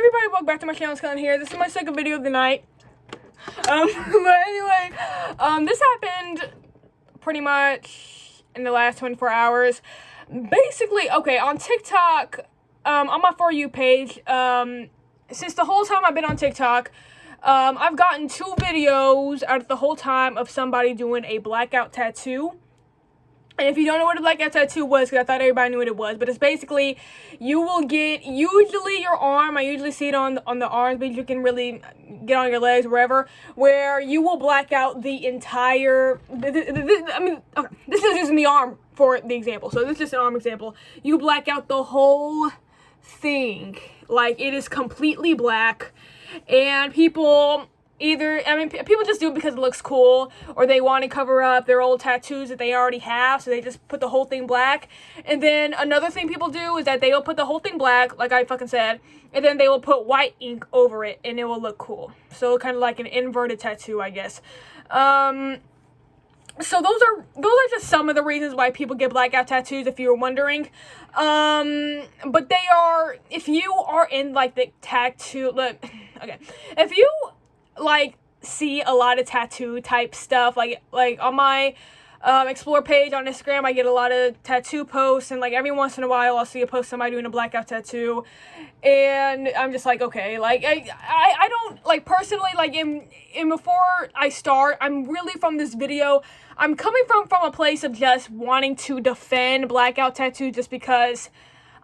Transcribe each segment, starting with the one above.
everybody, welcome back to my channel. It's Colin here. This is my second video of the night. But anyway, this happened pretty much in the last 24 hours. Basically, okay, on TikTok, on my For You page, since the whole time I've been on TikTok, I've gotten 2 videos out of the whole time of somebody doing a blackout tattoo. And if you don't know what a blackout tattoo was, because I thought everybody knew what it was, but it's basically, you will get, usually your arm, I usually see it on the arms, but you can really get on your legs, wherever, where you will black out the entire, this is using the arm for the example, so this is just an arm example. You black out the whole thing, like, it is completely black, and people people just do it because it looks cool, or they want to cover up their old tattoos that they already have, so they just put the whole thing black. And then another thing people do is that they will put the whole thing black, like I fucking said, and then they will put white ink over it, and it will look cool. So kind of like an inverted tattoo, I guess. So those are just some of the reasons why people get blackout tattoos, if you were wondering. But they are, if you are in like the tattoo, look, okay, if you like see a lot of tattoo type stuff, like on my explore page on Instagram, I get a lot of tattoo posts, and like every once in a while I'll see a post somebody doing a blackout tattoo, and I'm just like, okay, like I don't, like, personally, like, in before I start, I'm really, from this video, I'm coming from a place of just wanting to defend blackout tattoos, just because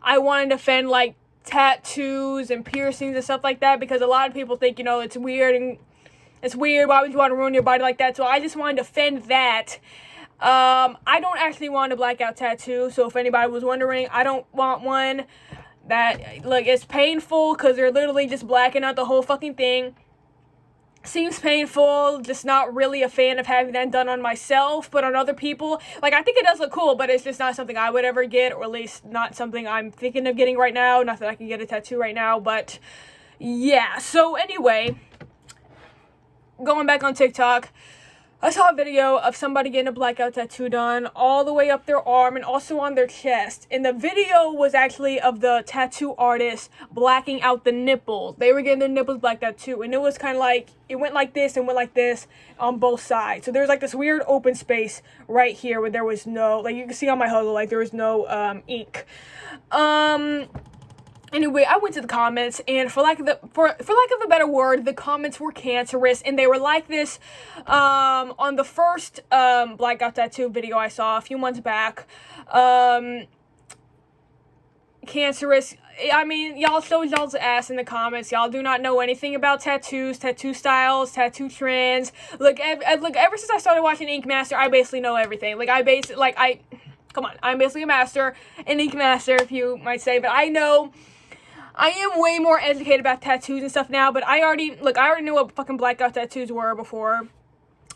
I want to defend, like, tattoos and piercings and stuff like that, because a lot of people think, you know, it's weird, why would you want to ruin your body like that? So I just want to defend that. I don't actually want a blackout tattoo, so if anybody was wondering, I don't want one. That, look, it's painful, because they're literally just blacking out the whole fucking thing. Seems painful, just not really a fan of having that done on myself, but on other people, like, I think it does look cool, but it's just not something I would ever get, or at least not something I'm thinking of getting right now. Not that I can get a tattoo right now, but yeah. So anyway, going back on TikTok, I saw a video of somebody getting a blackout tattoo done all the way up their arm and also on their chest. And the video was actually of the tattoo artist blacking out the nipples. They were getting their nipples blacked out too. And it was kind of like, it went like this and went like this on both sides. So there's like this weird open space right here where there was no, like, you can see on my huggle, like, there was no ink. Anyway, I went to the comments, and for lack of a better word, the comments were cancerous, and they were like this, on the first, blackout tattoo video I saw a few months back. Cancerous. I mean, y'all showed y'all's ass in the comments. Y'all do not know anything about tattoos, tattoo styles, tattoo trends. Look, ever since I started watching Ink Master, I basically know everything. Come on, I'm basically a master, an ink master, if you might say, but I am way more educated about tattoos and stuff now, but I already knew what fucking blackout tattoos were before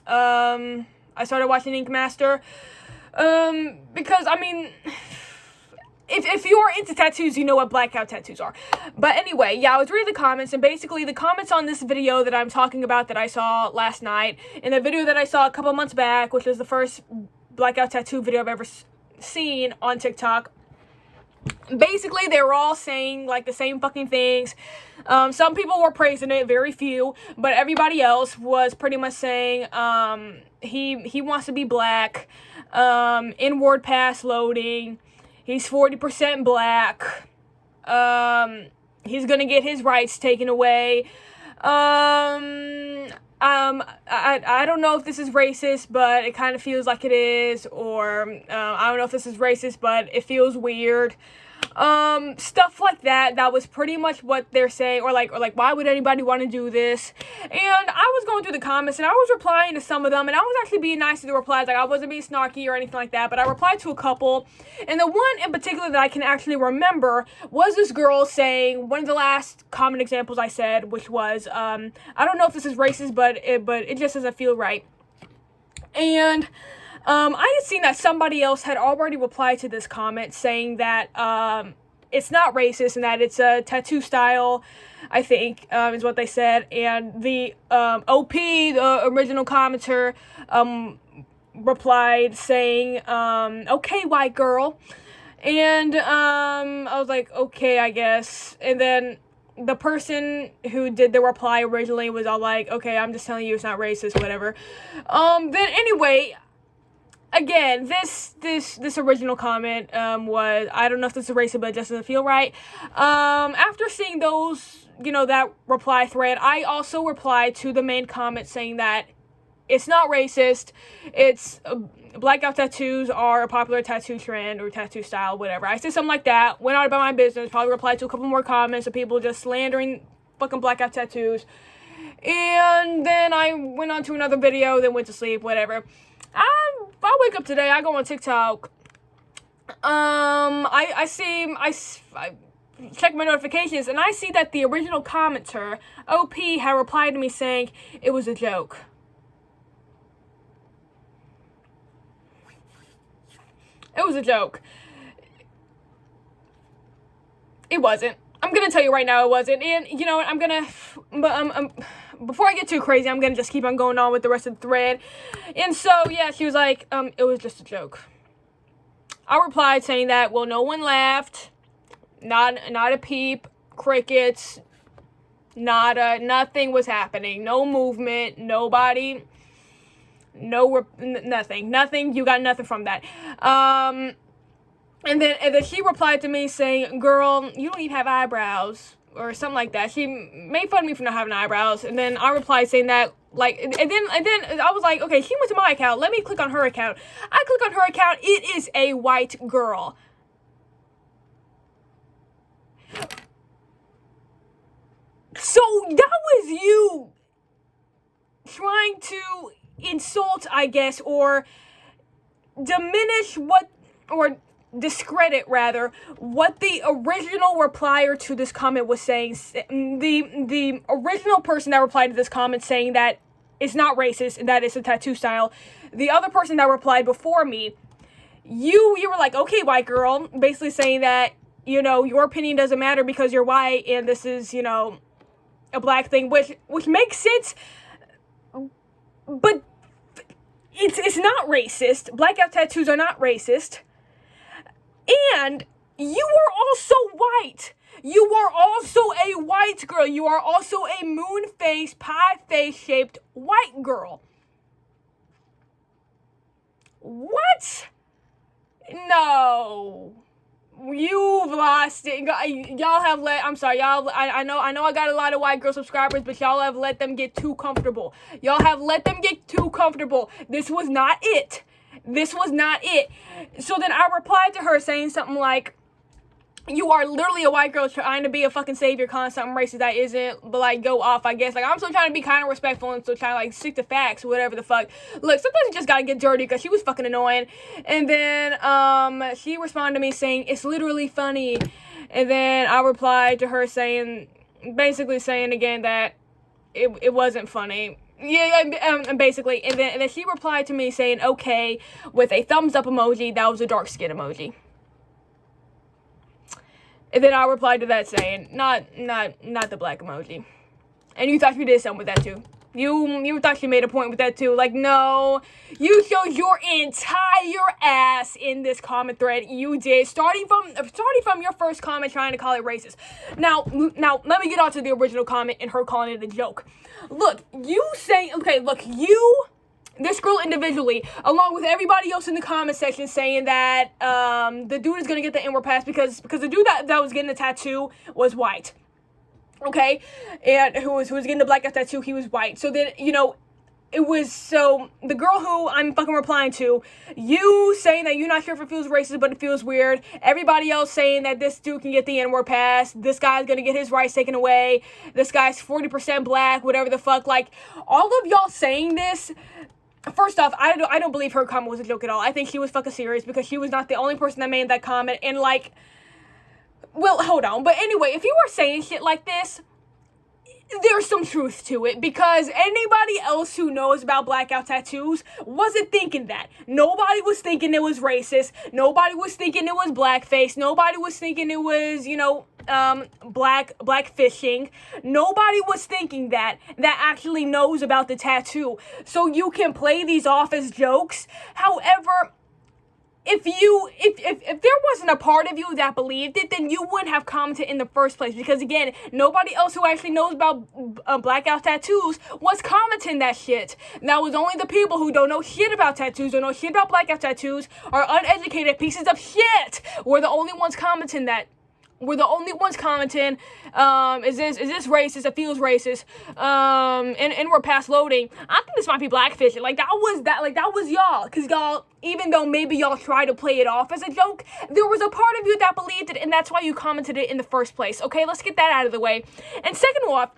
I started watching Ink Master. Because, I mean, if you are into tattoos, you know what blackout tattoos are. But anyway, yeah, I was reading the comments, and basically the comments on this video that I'm talking about that I saw last night, and the video that I saw a couple months back, which was the first blackout tattoo video I've ever seen on TikTok, basically they were all saying like the same fucking things. Some people were praising it, very few, but everybody else was pretty much saying he wants to be black, inward pass loading, he's 40% black, he's gonna get his rights taken away. I don't know if this is racist, but it kind of feels like it is, or I don't know if this is racist, but it feels weird. Stuff like that. That was pretty much what they're saying, or like, why would anybody want to do this? And I was going through the comments, and I was replying to some of them, and I was actually being nice to the replies. Like, I wasn't being snarky or anything like that, but I replied to a couple, and the one in particular that I can actually remember was this girl saying, one of the last common examples I said, which was, I don't know if this is racist, but it just doesn't feel right. And I had seen that somebody else had already replied to this comment saying that it's not racist and that it's a tattoo style, I think, is what they said. And the OP, the original commenter, replied saying, okay, white girl. And I was like, okay, I guess. And then the person who did the reply originally was all like, okay, I'm just telling you it's not racist, whatever. Then anyway, again, this original comment was, I don't know if this is racist, but it just doesn't feel right. After seeing those, that reply thread, I also replied to the main comment saying that it's not racist. It's blackout tattoos are a popular tattoo trend or tattoo style, whatever. I said something like that, went on about my business, probably replied to a couple more comments of people just slandering fucking blackout tattoos. And then I went on to another video, then went to sleep, whatever. I wake up today, I go on TikTok. I check my notifications, and I see that the original commenter, OP, had replied to me saying it was a joke. It was a joke. It wasn't. I'm gonna tell you right now it wasn't. And you know what, before I get too crazy, I'm gonna just keep on going on with the rest of the thread. And so, yeah, she was like, it was just a joke. I replied saying that, well, no one laughed. Not a peep. Crickets. Nothing was happening. No movement. Nobody. Nothing. You got nothing from that. And then she replied to me saying, girl, you don't even have eyebrows, or something like that. She made fun of me for not having eyebrows. And then I replied saying that, like, and then I was like, okay, she went to my account. Let me click on her account. I click on her account. It is a white girl. So that was you trying to insult, I guess, or diminish or discredit, rather, what the original replier to this comment was saying. The original person that replied to this comment saying that it's not racist and that it's a tattoo style. The other person that replied before me, you were like, okay, white girl, basically saying that, your opinion doesn't matter because you're white and this is, a black thing, which makes sense, but it's not racist. Blackout tattoos are not racist. And you are also white. You are also a white girl. You are also a moon face, pie face shaped white girl. What? No. You've lost it. Y'all have I'm sorry, y'all, I know I got a lot of white girl subscribers, but y'all have let them get too comfortable. Y'all have let them get too comfortable. This was not it. This was not it. So then I replied to her saying something like, you are literally a white girl trying to be a fucking savior, calling something racist that isn't, but like, go off, I guess. Like, I'm still trying to be kind of respectful and still trying to like stick to facts, whatever the fuck. Look, sometimes you just gotta get dirty because she was fucking annoying. And then she responded to me saying, it's literally funny. And then I replied to her saying, basically saying again that it wasn't funny. Yeah, basically. And then she replied to me saying, okay, with a thumbs up emoji. That was a dark skin emoji. And then I replied to that saying, not the black emoji. And you thought you did something with that too. You thought you made a point with that too. Like, no, you showed your entire ass in this comment thread. You did, starting from your first comment trying to call it racist. Now let me get on to the original comment and her calling it a joke. Look, this girl individually, along with everybody else in the comment section, saying that the dude is gonna get the inward pass because the dude that was getting the tattoo was white. Okay? And who was getting the blackout tattoo, he was white. So then, it was, so the girl who I'm fucking replying to, you saying that you're not sure if it feels racist, but it feels weird. Everybody else saying that this dude can get the N-word pass. This guy's gonna get his rights taken away. This guy's 40% black, whatever the fuck. Like, all of y'all saying this. First off, I don't believe her comment was a joke at all. I think she was fucking serious because she was not the only person that made that comment. And like, well, hold on. But anyway, if you were saying shit like this, there's some truth to it, because anybody else who knows about blackout tattoos wasn't thinking that. Nobody was thinking it was racist. Nobody was thinking it was blackface. Nobody was thinking it was, black fishing. Nobody was thinking that actually knows about the tattoo. So you can play these off as jokes. However, if there wasn't a part of you that believed it, then you wouldn't have commented in the first place, because again, nobody else who actually knows about blackout tattoos was commenting that shit. That was only the people who don't know shit about tattoos, don't know shit about blackout tattoos, are uneducated pieces of shit, were the only ones commenting that. We're the only ones commenting, is this racist? It feels racist. And we're past loading. I think this might be blackfishing. That was y'all. Because y'all, even though maybe y'all try to play it off as a joke, there was a part of you that believed it, and that's why you commented it in the first place. Okay, let's get that out of the way. And second off,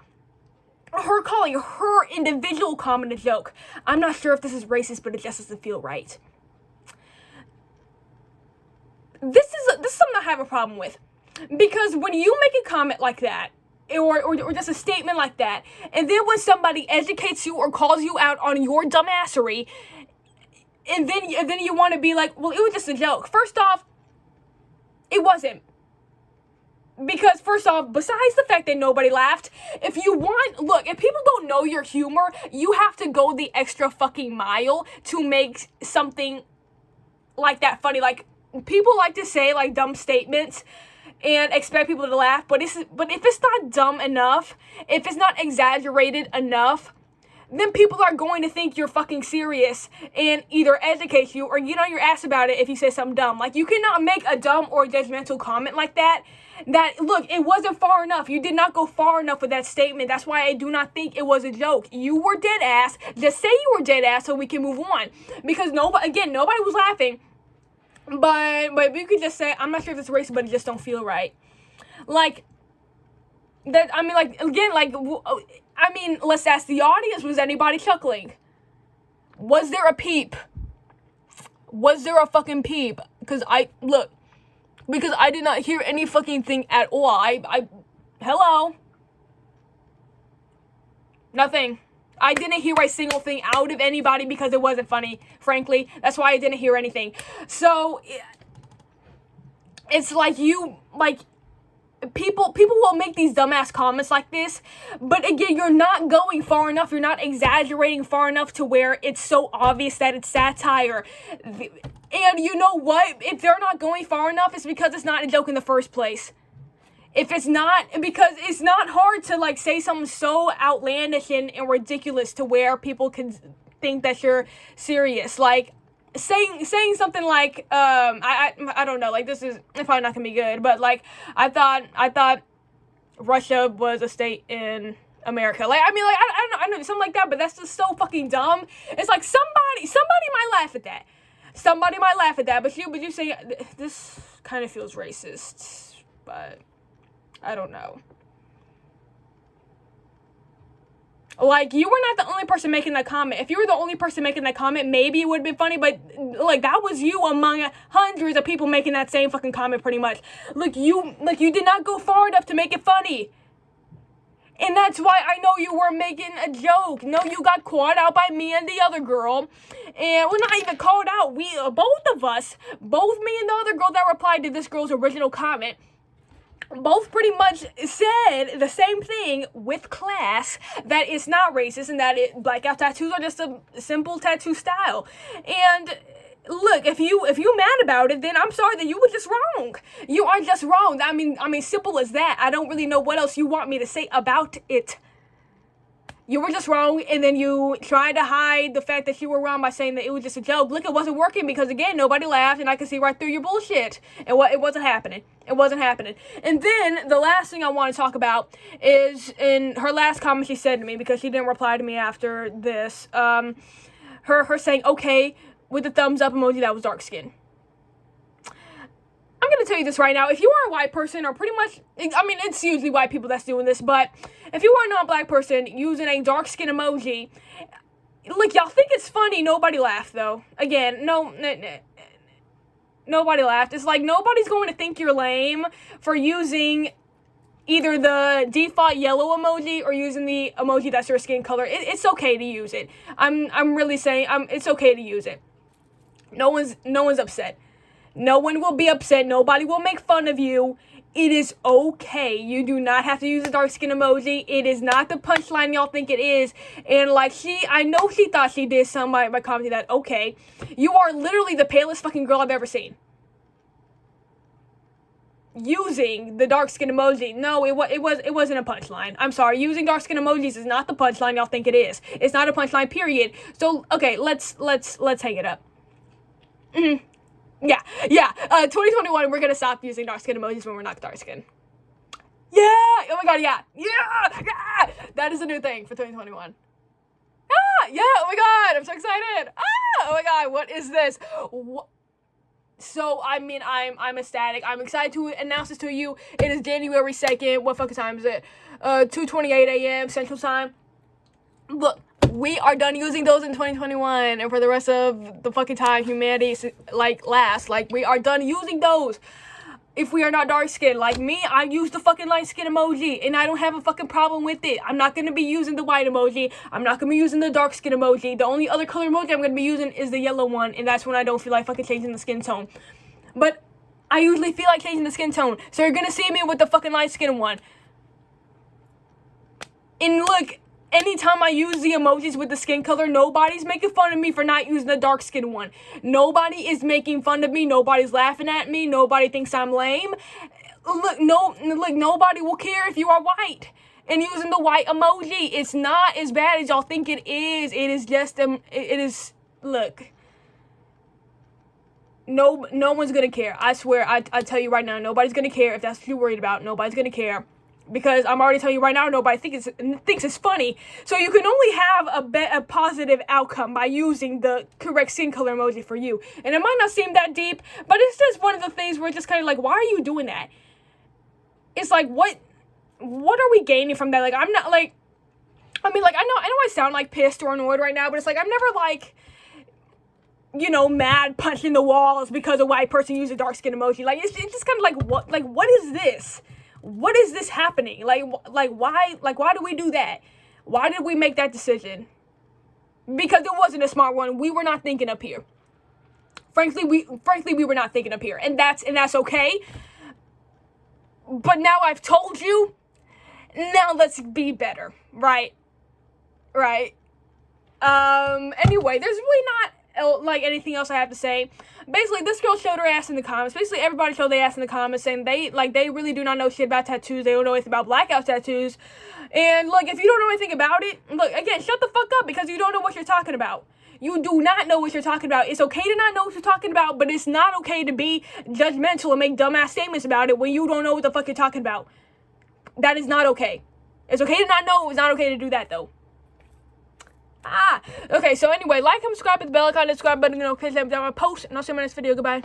her calling her individual comment a joke. I'm not sure if this is racist, but it just doesn't feel right. This is something I have a problem with. Because when you make a comment like that, or just a statement like that, and then when somebody educates you or calls you out on your dumbassery, and then you want to be like, well, it was just a joke. First off, it wasn't. Because first off, besides the fact that nobody laughed, if people don't know your humor, you have to go the extra fucking mile to make something like that funny. Like, people like to say, like, dumb statements and expect people to laugh, but if it's not dumb enough, if it's not exaggerated enough, then people are going to think you're fucking serious and either educate you or get on your ass about it if you say something dumb. Like, you cannot make a dumb or judgmental comment like that. Look, it wasn't far enough. You did not go far enough with that statement. That's why I do not think it was a joke. You were dead ass. Just say you were dead ass so we can move on. Because nobody was laughing. But you could just say, I'm not sure if it's racist, but it just don't feel right. Like, that, I mean, like, again, like, I mean, let's ask the audience, was anybody chuckling? Was there a peep? Was there a fucking peep? Because I did not hear any fucking thing at all. Hello? Nothing. I didn't hear a single thing out of anybody because it wasn't funny, frankly. That's why I didn't hear anything. So, it's like people will make these dumbass comments like this, but again, you're not going far enough, you're not exaggerating far enough to where it's so obvious that it's satire. And you know what? If they're not going far enough, it's because it's not a joke in the first place. If it's not, because it's not hard to, like, say something so outlandish and ridiculous to where people can think that you're serious. Like, saying something like, I don't know, like, this is probably not gonna be good, but, like, I thought Russia was a state in America. Like, I mean, like, I don't know, something like that, but that's just so fucking dumb. It's like, somebody might laugh at that. Somebody might laugh at that, but you say, this kind of feels racist, but I don't know. Like, you were not the only person making that comment. If you were the only person making that comment, maybe it would have been funny, but, like, that was you among hundreds of people making that same fucking comment, pretty much. Look, you did not go far enough to make it funny. And that's why I know you were making a joke. No, you got called out by me and the other girl. And we're not even called out. We, both of us, both me and the other girl that replied to this girl's original comment, both pretty much said the same thing with class, that it's not racist and that blackout tattoos are just a simple tattoo style. And look, if you mad about it, then I'm sorry that you were just wrong. You are just wrong. I mean, simple as that. I don't really know what else you want me to say about it. You were just wrong, and then you tried to hide the fact that you were wrong by saying that it was just a joke. Look, it wasn't working because, again, nobody laughed, and I could see right through your bullshit. And it wasn't happening. It wasn't happening. And then the last thing I want to talk about is in her last comment she said to me, because she didn't reply to me after this, her saying, okay, with the thumbs up emoji, that was dark skin. I'm going to tell you this right now. If you are a white person, or pretty much, I mean, it's usually white people that's doing this, but if you are a non-black person using a dark skin emoji, look, y'all think it's funny. Nobody laughed, though. Again, nobody laughed. It's like nobody's going to think you're lame for using either the default yellow emoji or using the emoji that's your skin color. It's okay to use it. I'm really saying it's okay to use it. No one's upset. No one will be upset. Nobody will make fun of you It is okay. You do not have to use a dark skin emoji. It is not the punchline y'all think it is. And like I know she thought she did something by commenting that, okay, you are literally the palest fucking girl I've ever seen. Using the dark skin emoji. No, it wasn't a punchline. I'm sorry. Using dark skin emojis is not the punchline y'all think it is. It's not a punchline, period. So, okay, let's hang it up. Yeah. 2021, we're gonna stop using dark skin emojis when we're not dark skin. Yeah! Oh my god, yeah! That is a new thing for 2021. Yeah! Oh my god, I'm so excited! Oh my god, what is this? So, I mean, I'm ecstatic. I'm excited to announce this to you. It is January 2nd. What fucking time is it? 2:28 a.m. Central Time. Look, we are done using those in 2021. And for the rest of the fucking time humanity, lasts. We are done using those. If we are not dark skinned, like me, I use the fucking light skin emoji, and I don't have a fucking problem with it. I'm not gonna be using the white emoji. I'm not gonna be using the dark skin emoji. The only other color emoji I'm gonna be using is the yellow one, and that's when I don't feel like fucking changing the skin tone. But I usually feel like changing the skin tone, so you're gonna see me with the fucking light skin one. And look, anytime I use the emojis with the skin color, nobody's making fun of me for not using the dark skin one. Nobody is making fun of me. Nobody's laughing at me. Nobody thinks I'm lame. Look, nobody will care if you are white and using the white emoji. It's not as bad as y'all think it is. It is just, look. No one's gonna care. I swear, I tell you right now, nobody's gonna care if that's what you're worried about. Nobody's gonna care. Because I'm already telling you right now, nobody thinks it's funny. So you can only have a positive outcome by using the correct skin color emoji for you. And it might not seem that deep, but it's just one of the things where it's just kind of like, why are you doing that? It's like, what are we gaining from that? Like, I'm not like, I mean, like, I know I sound like pissed or annoyed right now, but it's like, I'm never like, you know, mad punching the walls because a white person used a dark skin emoji. Like, it's just kind of like, what is this? What is this happening? Like why do we do that? Why did we make that decision? Because it wasn't a smart one. We were not thinking up here. Frankly, we were not thinking up here. And that's okay. But now I've told you. Now let's be better. Right? Anyway, there's really not like anything else I have to say. Basically, this girl showed her ass in the comments. Basically, everybody showed their ass in the comments, saying they really do not know shit about tattoos. They don't know anything about blackout tattoos. And look, if you don't know anything about it, look, again, shut the fuck up because you don't know what you're talking about. You do not know what you're talking about. It's okay to not know what you're talking about, but it's not okay to be judgmental and make dumbass statements about it when you don't know what the fuck you're talking about. That is not okay. It's okay to not know. It's not okay to do that, though. Okay, so anyway, like, comment, subscribe, hit the bell icon, subscribe button, notifications every time I post, and I'll see you in my next video. Goodbye.